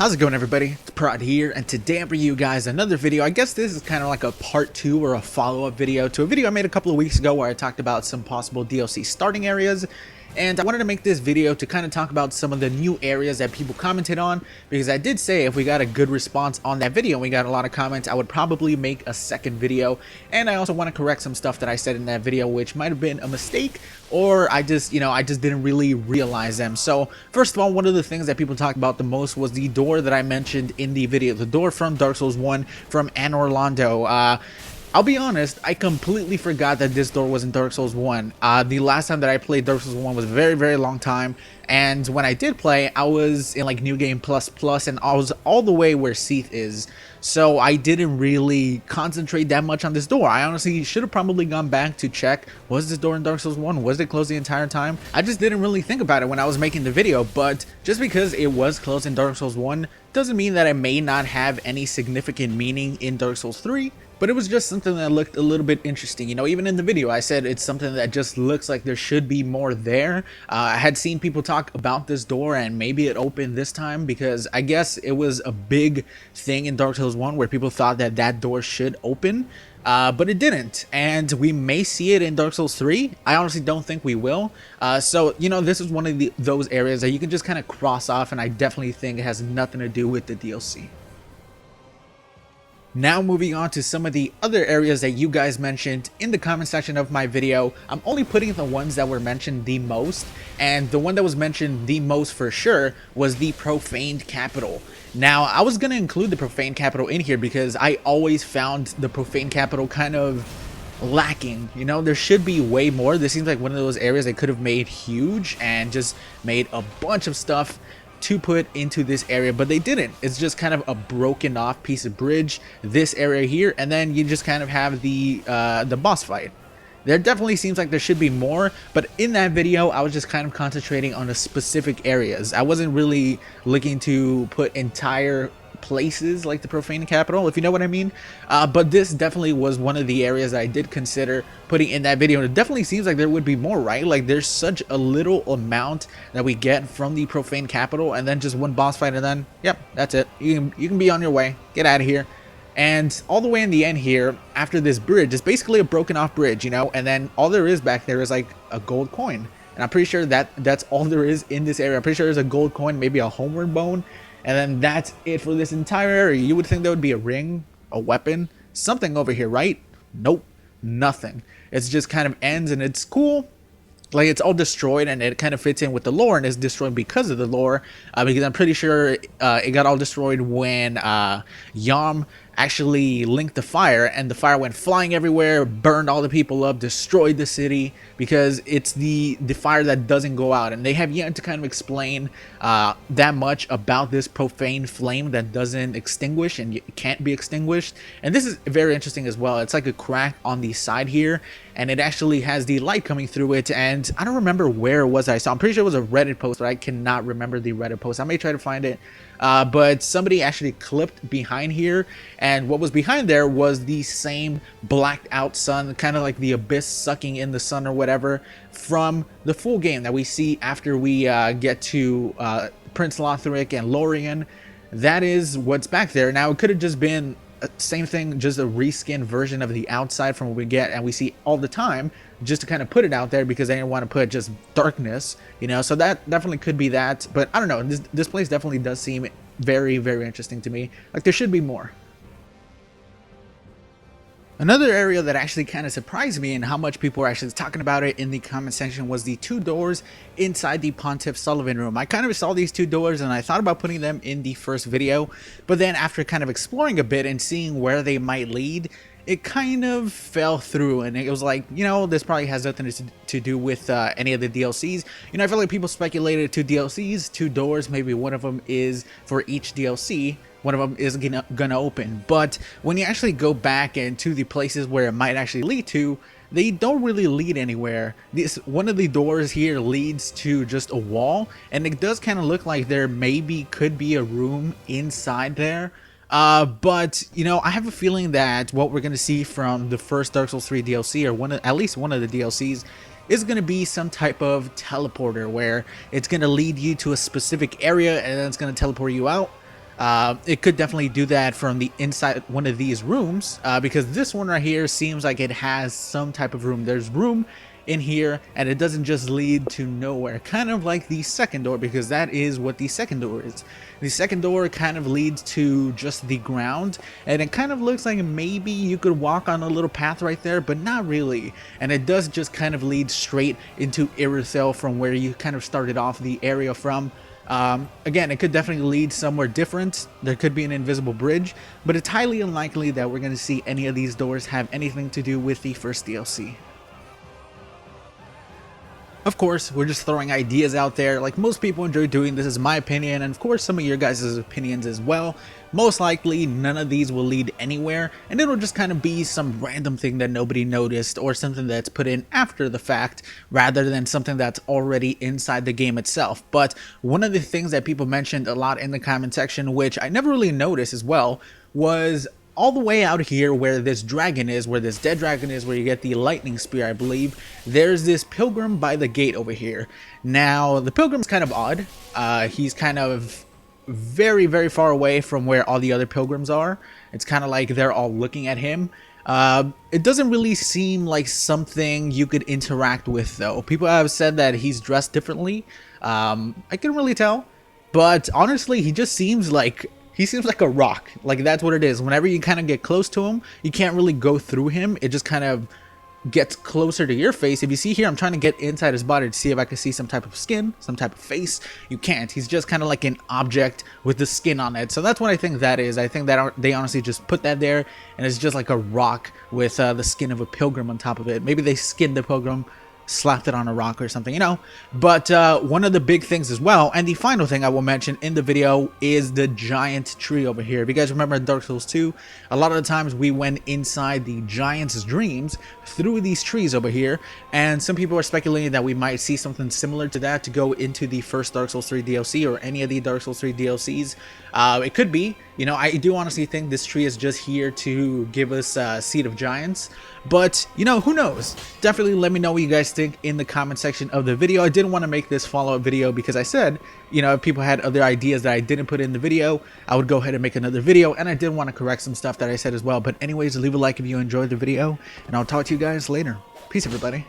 How's it going, everybody? It's Prod here, and today I'm bringing you guys another video. I guess this is kind of like a part 2 or a follow-up video to a video I made a couple of weeks ago where I talked about some possible DLC starting areas. And I wanted to make this video to kind of talk about some of the new areas that people commented on, because I did say if we got a good response on that video and we got a lot of comments, I would probably make a second video. And I also want to correct some stuff that I said in that video which might have been a mistake, or I just didn't really realize them. So first of all, one of the things that people talked about the most was the door that I mentioned in the video, the door from Dark Souls 1 from Anne Orlando. I'll be honest, I completely forgot that this door was in Dark Souls 1. The last time that I played Dark Souls 1 was a very, very long time. And when I did play, I was in like New Game Plus Plus, and I was all the way where Seath is. So I didn't really concentrate that much on this door. I honestly should have probably gone back to check, was this door in Dark Souls 1? Was it closed the entire time? I just didn't really think about it when I was making the video, but just because it was closed in Dark Souls 1 doesn't mean that it may not have any significant meaning in Dark Souls 3. But it was just something that looked a little bit interesting. You know, even in the video, I said it's something that just looks like there should be more there. I had seen people talk about this door and maybe it opened this time, because I guess it was a big thing in Dark Souls 1 where people thought that that door should open. But it didn't, and we may see it in Dark Souls 3. I honestly don't think we will. So, you know, this is one of those areas that you can just kind of cross off, and I definitely think it has nothing to do with the DLC. Now moving on to some of the other areas that you guys mentioned in the comment section of my video. I'm only putting the ones that were mentioned the most, and the one that was mentioned the most for sure was the Profaned Capital. Now, I was going to include the Profaned Capital in here because I always found the Profaned Capital kind of lacking. You know, there should be way more. This seems like one of those areas they could have made huge and just made a bunch of stuff to put into this area, but they didn't. It's just kind of a broken off piece of bridge, this area here, and then you just kind of have the boss fight. There definitely seems like there should be more, but in that video I was just kind of concentrating on the specific areas. I wasn't really looking to put entire places like the Profaned Capital, if you know what I mean. But this definitely was one of the areas that I did consider putting in that video, and it definitely seems like there would be more, right? Like there's such a little amount that we get from the Profaned Capital, and then just one boss fight, and then yep, that's it. You can be on your way, get out of here. And all the way in the end here, after this bridge, it's basically a broken off bridge, you know, and then all there is back there is like a gold coin, and I'm pretty sure that that's all there is in this area. I'm pretty sure there's a gold coin, maybe a homeward bone, and then that's it for this entire area. You would think there would be a ring, a weapon, something over here, right? Nope, nothing. It's just kind of ends, and it's cool. Like, it's all destroyed, and it kind of fits in with the lore, and it's destroyed because of the lore, because I'm pretty sure it got all destroyed when Yam actually linked the fire, and the fire went flying everywhere, burned all the people up, destroyed the city, because it's the fire that doesn't go out. And they have yet to kind of explain that much about this profane flame that doesn't extinguish and can't be extinguished. And this is very interesting as well. It's like a crack on the side here, and it actually has the light coming through it. And I don't remember where it was I saw. I'm pretty sure it was a Reddit post, but I cannot remember the Reddit post. I may try to find it. But somebody actually clipped behind here, and what was behind there was the same blacked out sun, kind of like the abyss sucking in the sun or whatever, from the full game that we see after we get to Prince Lothric and Lorien. That is what's back there. Now, it could have just been same thing, just a reskin version of the outside from what we get and we see all the time, just to kind of put it out there because they didn't want to put just darkness, you know. So that definitely could be that, but I don't know. This place definitely does seem very, very interesting to me. Like, there should be more. Another area that actually kind of surprised me and how much people were actually talking about it in the comment section was the two doors inside the Pontiff Sulyvahn room. I kind of saw these two doors and I thought about putting them in the first video, but then after kind of exploring a bit and seeing where they might lead, it kind of fell through, and it was like, you know, this probably has nothing to do with any of the DLCs. You know, I feel like people speculated 2 DLCs, 2 doors, maybe one of them is for each DLC. One of them is gonna open, but when you actually go back into the places where it might actually lead to, they don't really lead anywhere. One of the doors here leads to just a wall, and it does kind of look like there maybe could be a room inside there. But you know, I have a feeling that what we're gonna see from the first Dark Souls 3 DLC, or at least one of the DLCs, is going to be some type of teleporter where it's going to lead you to a specific area and then it's going to teleport you out. It could definitely do that from the inside one of these rooms, because this one right here seems like it has some type of room. There's room in here, and it doesn't just lead to nowhere, kind of like the second door, because that is what the second door is. The second door kind of leads to just the ground, and it kind of looks like maybe you could walk on a little path right there, but not really. And it does just kind of lead straight into Irisel from where you kind of started off the area from. Again, it could definitely lead somewhere different. There could be an invisible bridge, but it's highly unlikely that we're going to see any of these doors have anything to do with the first DLC. Of course, we're just throwing ideas out there. Like most people enjoy doing, this is my opinion, and of course some of your guys' opinions as well. Most likely none of these will lead anywhere, and it'll just kind of be some random thing that nobody noticed, or something that's put in after the fact rather than something that's already inside the game itself. But one of the things that people mentioned a lot in the comment section, which I never really noticed as well, was all the way out here where this dragon is, where this dead dragon is, where you get the lightning spear, I believe, there's this pilgrim by the gate over here. Now, the pilgrim's kind of odd. He's kind of very, very far away from where all the other pilgrims are. It's kind of like they're all looking at him. It doesn't really seem like something you could interact with, though. People have said that he's dressed differently. I couldn't really tell. But honestly, he just seems like... he seems like a rock. Like, that's what it is. Whenever you kind of get close to him, you can't really go through him. It just kind of gets closer to your face. If you see here, I'm trying to get inside his body to see if I can see some type of skin, some type of face. You can't. He's just kind of like an object with the skin on it. So that's what I think that is. I think that they honestly just put that there, and it's just like a rock with the skin of a pilgrim on top of it. Maybe they skinned the pilgrim, slapped it on a rock or something, you know. But one of the big things as well, and the final thing I will mention in the video, is the giant tree over here. If you guys remember in Dark Souls 2, a lot of the times we went inside the giant's dreams through these trees over here, and some people are speculating that we might see something similar to that to go into the first Dark Souls 3 DLC or any of the Dark Souls 3 DLCs. It could be, you know, I do honestly think this tree is just here to give us Seed of Giants, but, you know, who knows? Definitely let me know what you guys think in the comment section of the video. I didn't want to make this follow-up video because I said, you know, if people had other ideas that I didn't put in the video, I would go ahead and make another video, and I did want to correct some stuff that I said as well. But anyways, leave a like if you enjoyed the video, and I'll talk to you guys later. Peace, everybody.